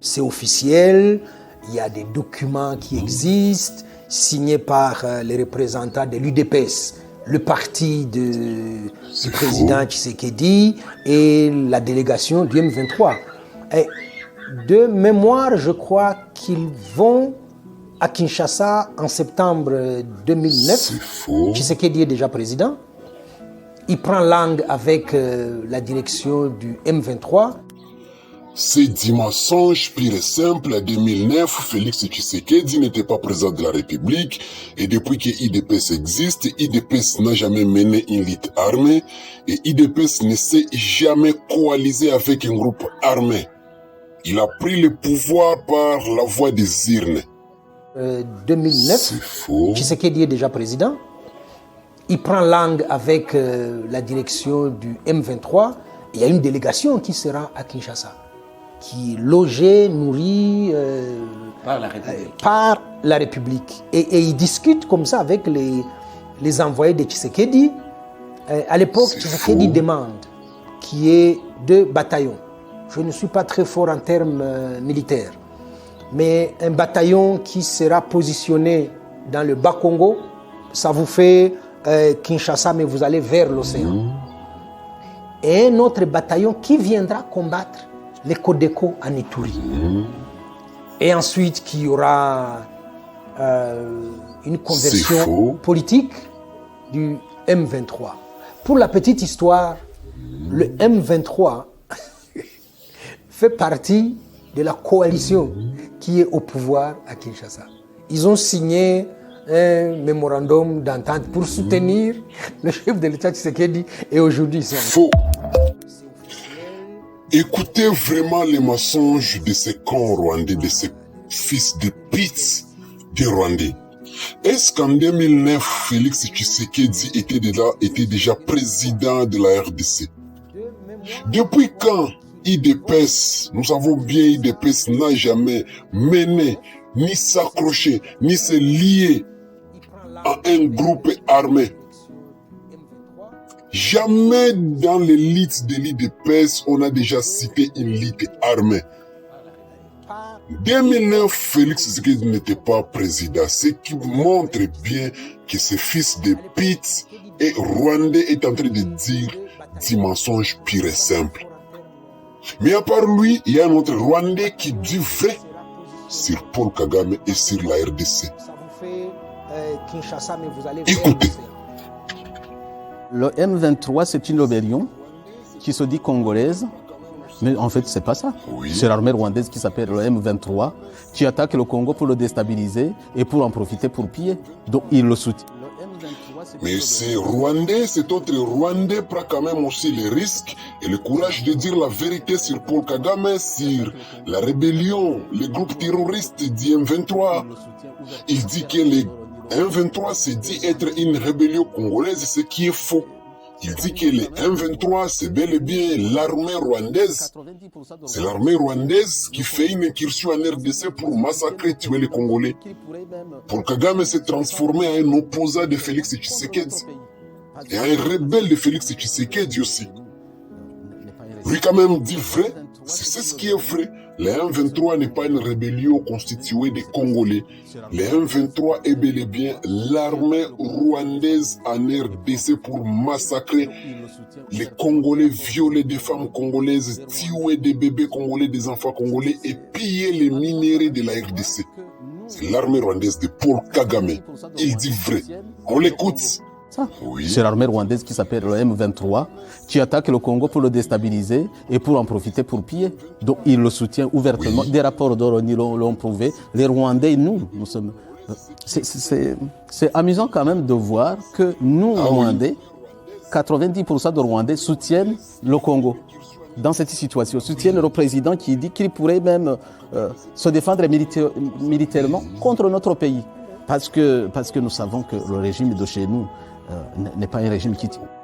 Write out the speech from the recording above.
C'est officiel, il y a des documents qui existent, signés par les représentants de l'UDPS, le parti du président Tshisekedi et la délégation du M23. Et de mémoire, je crois qu'ils vont à Kinshasa en septembre 2009. Tshisekedi est déjà président. Il prend langue avec la direction du M23. C'est du mensonge pur et simple. En 2009, Félix Tshisekedi n'était pas président de la République et depuis que IDPS existe, IDPS n'a jamais mené une lutte armée et IDPS ne s'est jamais coalisé avec un groupe armé. Il a pris le pouvoir par la voie des urnes. 2009, Tshisekedi est déjà président. Il prend langue avec la direction du M23. Il y a une délégation qui sera à Kinshasa, qui est logée, nourrie par la République. Et ils discutent comme ça avec les envoyés de Tshisekedi. À l'époque, Tshisekedi demande qu'il y ait 2 bataillons. Je ne suis pas très fort en termes militaires, mais un bataillon qui sera positionné dans le Bas-Congo, ça vous fait Kinshasa, mais vous allez vers l'océan. Et un autre bataillon qui viendra combattre les Codeco en Ituri. Et ensuite, qu'il y aura une conversion politique du M23. Pour la petite histoire, le M23 fait partie de la coalition qui est au pouvoir à Kinshasa. Ils ont signé un mémorandum d'entente pour soutenir le chef de l'État Tshisekedi et aujourd'hui ils sont... Faux. Écoutez vraiment les mensonges de ces cons rwandais, de ces fils de pute des Rwandais. Est-ce qu'en 2009, Félix Tshisekedi était déjà président de la RDC? Depuis quand IDPS, nous savons bien IDPS n'a jamais mené, ni s'accroché, ni se lié à un groupe armé. Jamais dans l'élite de l'IDPS, on a déjà cité une élite armée. 2009, Félix Tshisekedi n'était pas président, ce qui montre bien que ce fils de pute et rwandais est en train de dire des mensonges purs et simples. Mais à part lui, il y a un autre Rwandais qui dit vrai sur Paul Kagame et sur la RDC. Écoutez. Le M23, c'est une rébellion qui se dit congolaise, mais en fait, c'est pas ça. C'est l'armée rwandaise qui s'appelle le M23, qui attaque le Congo pour le déstabiliser et pour en profiter pour piller. Donc, il le soutient. Mais ces Rwandais, cet autre Rwandais prend quand même aussi les risques et le courage de dire la vérité sur Paul Kagame, sur la rébellion, les groupes terroristes du M23. Il dit que le M23 se dit être une rébellion congolaise, ce qui est faux. Il dit que le M23, c'est bel et bien l'armée rwandaise. C'est l'armée rwandaise qui fait une incursion en RDC pour massacrer, tuer les Congolais. Paul Kagame s'est transformé en un opposant de Félix Tshisekedi. Et un rebelle de Félix Tshisekedi aussi. Lui quand même dit vrai, c'est ce qui est vrai. Le M23 n'est pas une rébellion constituée de Congolais. Le M23 est bel et bien l'armée rwandaise en RDC pour massacrer les Congolais, violer des femmes congolaises, tuer des bébés congolais, des enfants congolais et piller les minéraux de la RDC. C'est l'armée rwandaise de Paul Kagame. Il dit vrai. On l'écoute. C'est l'armée rwandaise qui s'appelle le M23, qui attaque le Congo pour le déstabiliser et pour en profiter pour piller. Donc il le soutient ouvertement. Des rapports d'Oroni l'ont prouvé. Les Rwandais, nous sommes... C'est amusant quand même de voir que nous, Rwandais, 90% de Rwandais soutiennent le Congo. Dans cette situation, soutiennent le président qui dit qu'il pourrait même se défendre militairement contre notre pays. Parce que nous savons que le régime de chez nous n'est pas un régime qui tient.